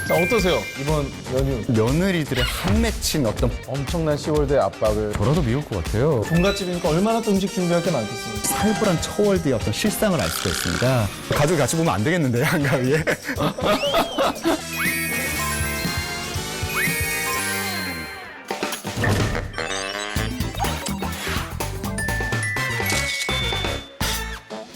자, 어떠세요? 이번 연휴. 며느리들의 한 맺힌 어떤 엄청난 시월드의 압박을. 저라도 미울 것 같아요. 종갓집이니까 얼마나 또 음식 준비할 게 많겠습니까? 살벌한 처월드의 어떤 실상을 알 수가 있습니다. 가족 같이 보면 안 되겠는데요, 한가위에.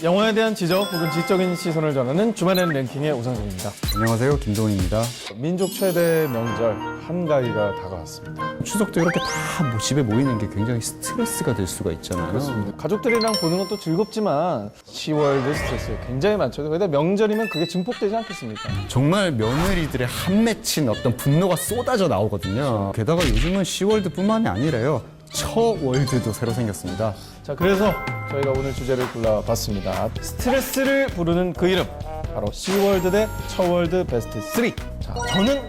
영화에 대한 지적 혹은 지적인 시선을 전하는 주말엔 랭킹의 오상준입니다. 안녕하세요, 김동훈입니다. 민족 최대 명절 한가위가 다가왔습니다. 추석 때 이렇게 다 뭐 집에 모이는 게 굉장히 스트레스가 될 수가 있잖아요. 그렇습니다. 가족들이랑 보는 것도 즐겁지만 시월드 스트레스 굉장히 많죠. 거기다 명절이면 그게 증폭되지 않겠습니까? 정말 며느리들의 한 맺힌 어떤 분노가 쏟아져 나오거든요. 게다가 요즘은 시월드뿐만이 아니래요. 처월드도 새로 생겼습니다. 자, 그래서 저희가 오늘 주제를 골라봤습니다. 스트레스를 부르는 그 이름, 바로 시월드 대 처월드 베스트 3. 자, 저는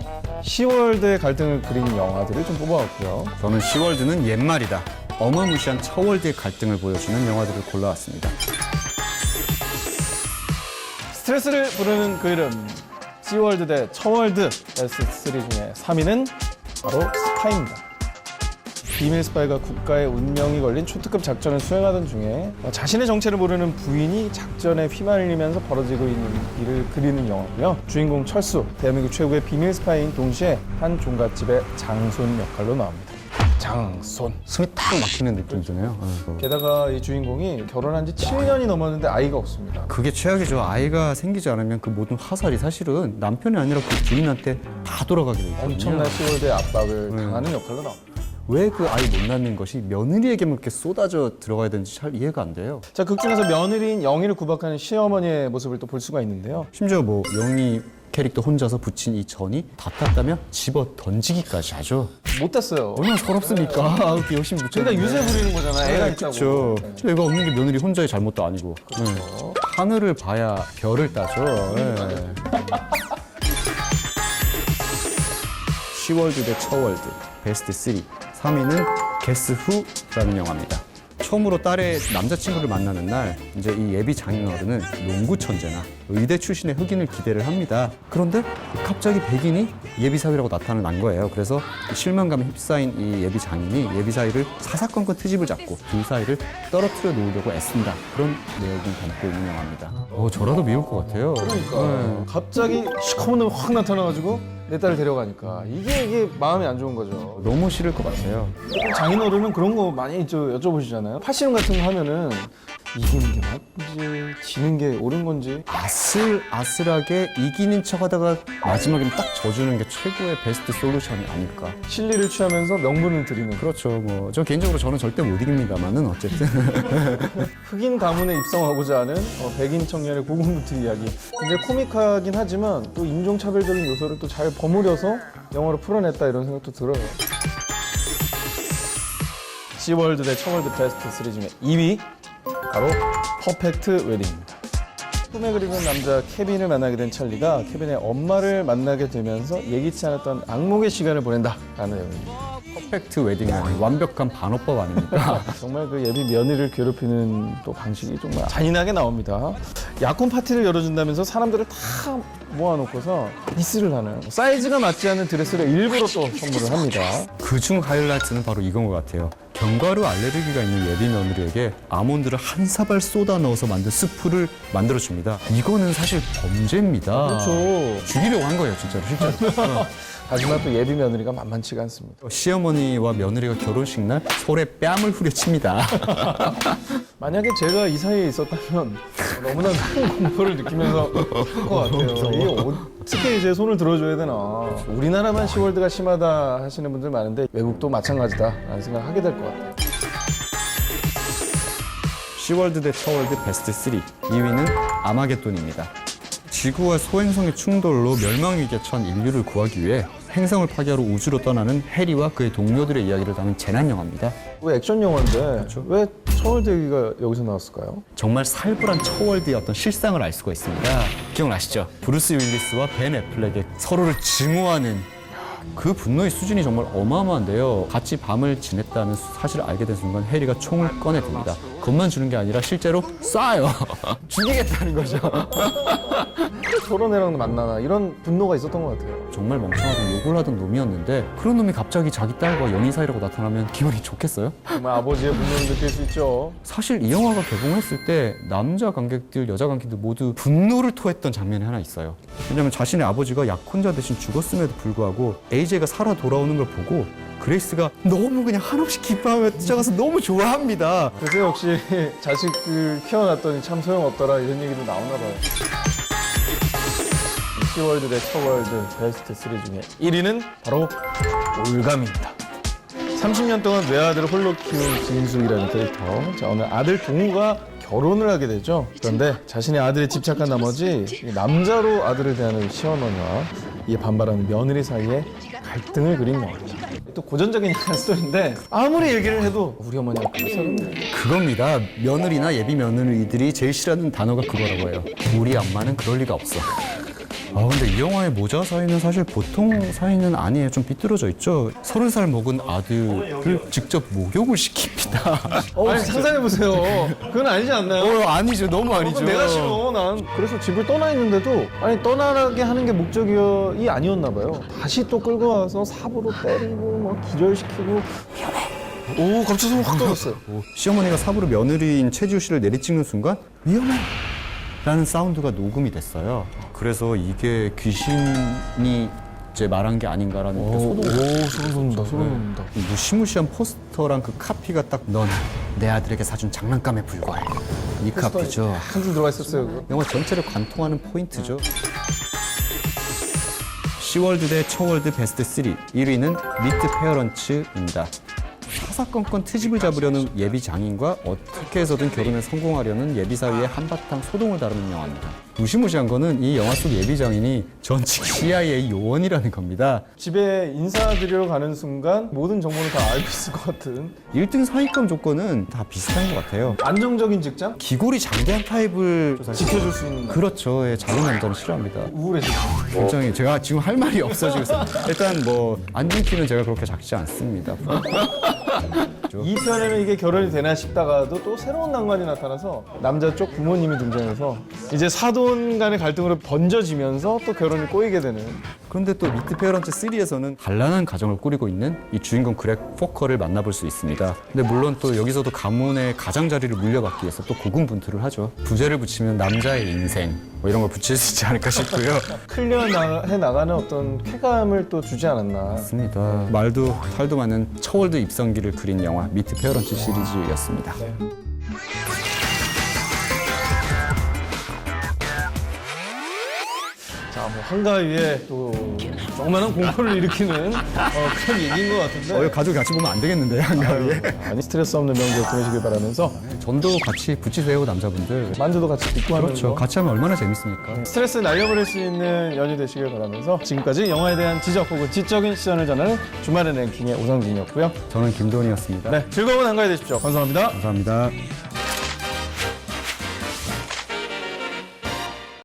시월드의 갈등을 그린 영화들을 좀 뽑아왔고요. 저는 시월드는 옛말이다. 어마무시한 처월드의 갈등을 보여주는 영화들을 골라왔습니다. 스트레스를 부르는 그 이름, 시월드 대 처월드 베스트 3 중에 3위는 바로 스파입니다. 비밀 스파이가 국가의 운명이 걸린 초특급 작전을 수행하던 중에 자신의 정체를 모르는 부인이 작전에 휘말리면서 벌어지고 있는 일을 그리는 영화고요. 주인공 철수, 대한민국 최고의 비밀 스파이인 동시에 한 종갓집의 장손 역할로 나옵니다. 장손. 숨이 딱 막히는 느낌이 드네요. 게다가 이 주인공이 결혼한 지 7년이 넘었는데 아이가 없습니다. 그게 최악이죠. 아이가 생기지 않으면 그 모든 화살이 사실은 남편이 아니라 그 부인한테 다 돌아가게 되거든요. 엄청난 시월드의 압박을 당하는 역할로 나옵니다. 왜 그 아이 못 낳는 것이 며느리에게만 이렇게 쏟아져 들어가야 되는지 잘 이해가 안 돼요. 자, 극 중에서 며느리인 영희를 구박하는 시어머니의 모습을 또 볼 수가 있는데요. 심지어 뭐 영희 캐릭터 혼자서 붙인 이 전이 다 탔다면 집어 던지기까지 하죠. 못 땄어요. 얼마나 서럽습니까? 그렇게 열심히 붙여. 그러니까 유세 부리는 거잖아. 애가 있다고. 그렇죠. 애가 없는 게 며느리 혼자의 잘못도 아니고. 네. 하늘을 봐야 별을 따죠. 네. 시월드 대 처월드 베스트 3. 3위는 게스 후라는 영화입니다. 처음으로 딸의 남자친구를 만나는 날 이제 이 예비 장인어른은 농구 천재나 의대 출신의 흑인을 기대를 합니다. 그런데 갑자기 백인이 예비 사위라고 나타난 거예요. 그래서 실망감에 휩싸인 이 예비 장인이 예비 사위를 사사건건 트집을 잡고 두 사이를 떨어뜨려 놓으려고 애쓴다. 그런 내용이 담고 있는 영화입니다. 저라도 미울 것 같아요. 그러니까 갑자기 시커먼 놈이 확 나타나가지고 내 딸을 데려가니까 이게 마음이 안 좋은 거죠. 너무 싫을 것 같아요. 장인어른은 그런 거 많이 여쭤보시잖아요. 팔씨름 같은 거 하면은 이기는 게 맞는지 지는 게 옳은 건지. 아슬아슬하게 이기는 척하다가 마지막에는 딱 져주는 게 최고의 베스트 솔루션이 아닐까. 실리를 취하면서 명분을 드리는. 그렇죠. 뭐 저 개인적으로 저는 절대 못 이깁니다만은 어쨌든 흑인 가문에 입성하고자 하는 백인 청년의 고군분투 이야기. 굉장히 코믹하긴 하지만 또 인종차별적인 요소를 또 잘 버무려서 영화로 풀어냈다 이런 생각도 들어요. 시월드 대 처월드 베스트 3 중에 2위 바로 퍼펙트 웨딩입니다. 꿈에 그리는 남자 케빈을 만나게 된 찰리가 케빈의 엄마를 만나게 되면서 예기치 않았던 악몽의 시간을 보낸다라는 내용입니다. 퍼펙트 웨딩은 완벽한 반어법 아닙니까? 정말 그 예비 며느리를 괴롭히는 또 방식이 정말 잔인하게 나옵니다. 약혼 파티를 열어준다면서 사람들을 다 모아놓고서 미스를 하는, 사이즈가 맞지 않는 드레스를 일부러 또 선물을 합니다. 그중 하이라이트는 바로 이건 것 같아요. 견과류 알레르기가 있는 예비 며느리에게 아몬드를 한 사발 쏟아 넣어서 만든 스프를 만들어줍니다. 이거는 사실 범죄입니다. 그렇죠. 죽이려고 한 거예요, 진짜로. 실제로. 하지만 또 예비 며느리가 만만치가 않습니다. 시어머니와 며느리가 결혼식 날 서로의 뺨을 후려칩니다. 만약에 제가 이 사이에 있었다면 너무나 큰 공포를 느끼면서 할 것 같아요. 이게 어떻게 이제 손을 들어줘야 되나. 우리나라만 시월드가 심하다 하시는 분들 많은데 외국도 마찬가지다라는 생각을 하게 될 것 같아요. 시월드 대 처월드 베스트 3. 2위는 아마겟돈입니다. 지구와 소행성의 충돌로 멸망위기에 처한 인류를 구하기 위해 행성을 파괴하러 우주로 떠나는 해리와 그의 동료들의 이야기를 담은 재난 영화입니다. 왜 액션 영화인데 왜 처월드 얘기가 여기서 나왔을까요? 정말 살벌한 처월드의 어떤 실상을 알 수가 있습니다. 기억나시죠? 브루스 윌리스와 벤 애플렉의 서로를 증오하는 그 분노의 수준이 정말 어마어마한데요. 같이 밤을 지냈다는 사실을 알게 된 순간 해리가 총을 꺼내듭니다. 겁만 주는 게 아니라 실제로 쏴요. 죽이겠다는 거죠. 저런 애랑 만나나 이런 분노가 있었던 것 같아요. 정말 멍청하고 욕을 하던 놈이었는데 그런 놈이 갑자기 자기 딸과 연인 사이라고 나타나면 기분이 좋겠어요? 정말 아버지의 분노를 느낄 수 있죠. 사실 이 영화가 개봉했을 때 남자 관객들, 여자 관객들 모두 분노를 토했던 장면이 하나 있어요. 왜냐면 자신의 아버지가 약혼자 대신 죽었음에도 불구하고 AJ가 살아 돌아오는 걸 보고 그레이스가 너무 그냥 한없이 기뻐하며 뛰어가서 너무 좋아합니다. 그래서 역시 자식을 키워놨더니 참 소용없더라 이런 얘기도 나오나 봐요. 시월드 대 처월드 베스트 3 중에 1위는 바로 올감입니다. 30년 동안 외아들을 홀로 키운 진숙이라는 캐릭터. 자, 오늘 아들 동우가 결혼을 하게 되죠. 그런데 자신의 아들에 집착한 나머지 이 남자로 아들을 대하는 시어머니와 이에 반발하는 며느리 사이에 갈등을 그린 영화입니다. 또 고전적인 약간 스토리인데 아무리 얘기를 해도 우리 어머니가 그래서는 그겁니다. 며느리나 예비 며느리들이 제일 싫어하는 단어가 그거라고 해요. 우리 엄마는 그럴 리가 없어. 근데 이 영화의 모자 사이는 사실 보통 사이는 아니에요. 좀 삐뚤어져 있죠. 30살 먹은 아들을 직접 목욕을 시킵니다. 아니 상상해보세요. 그건 아니지 않나요? 아니죠. 너무 아니죠. 내가 싫어. 난 그래서 집을 떠나 있는데도 아니 떠나게 하는 게 목적이 아니었나 봐요. 다시 또 끌고 와서 삽으로 때리고 뭐 기절시키고 오 갑자기 소문 확 떨었어요. 시어머니가 삽으로 며느리인 최지우 씨를 내리찍는 순간 위험해! 라는 사운드가 녹음이 됐어요. 그래서 이게 귀신이 이제 말한 게 아닌가라는 게 소름 돋는다. 소름 돋는다. 무시무시한 포스터랑 그 카피가 딱 넌 내 아들에게 사준 장난감에 불과해. 이 카피죠. 한 줄 들어가 있었어요. 그거. 영화 전체를 관통하는 포인트죠. 시월드 대 처월드 베스트 3 1위는 미트 페어런츠입니다. 사사건건 트집을 잡으려는 예비 장인과 어떻게 해서든 결혼에 성공하려는 예비 사위의 한바탕 소동을 다루는 영화입니다. 무시무시한 거는 이 영화 속 예비 장인이 전직 CIA 요원이라는 겁니다. 집에 인사드리러 가는 순간 모든 정보를 다 알고 있을 것 같은 1등 사위감 조건은 다 비슷한 것 같아요. 안정적인 직장? 기골이 장대한 타입을 지켜줄 수 있는 그렇죠. 예, 작은 남자는 싫어합니다. 우울해지죠. 굉장히 제가 지금 할 말이 없어지고 있어요. 일단 뭐 안진키는 제가 그렇게 작지 않습니다. 이 편에는 이게 결혼이 되나 싶다가도 또 새로운 난관이 나타나서 남자 쪽 부모님이 등장해서 이제 사돈 간의 갈등으로 번져지면서 또 결혼이 꼬이게 되는 그런데 또 미트 페어런츠 3에서는 단란한 가정을 꾸리고 있는 이 주인공 그렉 포커를 만나볼 수 있습니다. 근데 물론 또 여기서도 가문의 가장자리를 물려받기 위해서 또 고군분투를 하죠. 부제를 붙이면 남자의 인생 뭐 이런 걸 붙일 수 있지 않을까 싶고요. 클리어해 나가는 어떤 쾌감을 또 주지 않았나. 맞습니다. 말도 탈도 많은 처월드 입성기를 그린 영화 미트 페어런츠 시리즈였습니다. 자, 뭐 한가위에 또 조그마한 공포를 일으키는 그런 얘기인 것 같은데. 가족 같이 보면 안 되겠는데요, 한가위에. 아니 스트레스 없는 명절 보내시길 바라면서 전도 같이 붙이세요, 남자분들. 만두도 같이 듣고 하는 그렇죠. 거. 같이 하면 얼마나 재밌습니까? 스트레스 날려버릴 수 있는 연휴 되시길 바라면서 지금까지 영화에 대한 지적 혹은 지적인 시선을 전하는 주말의 랭킹의 오상진이었고요. 저는 김도훈이었습니다. 네, 즐거운 한가위 되십시오. 감사합니다. 감사합니다.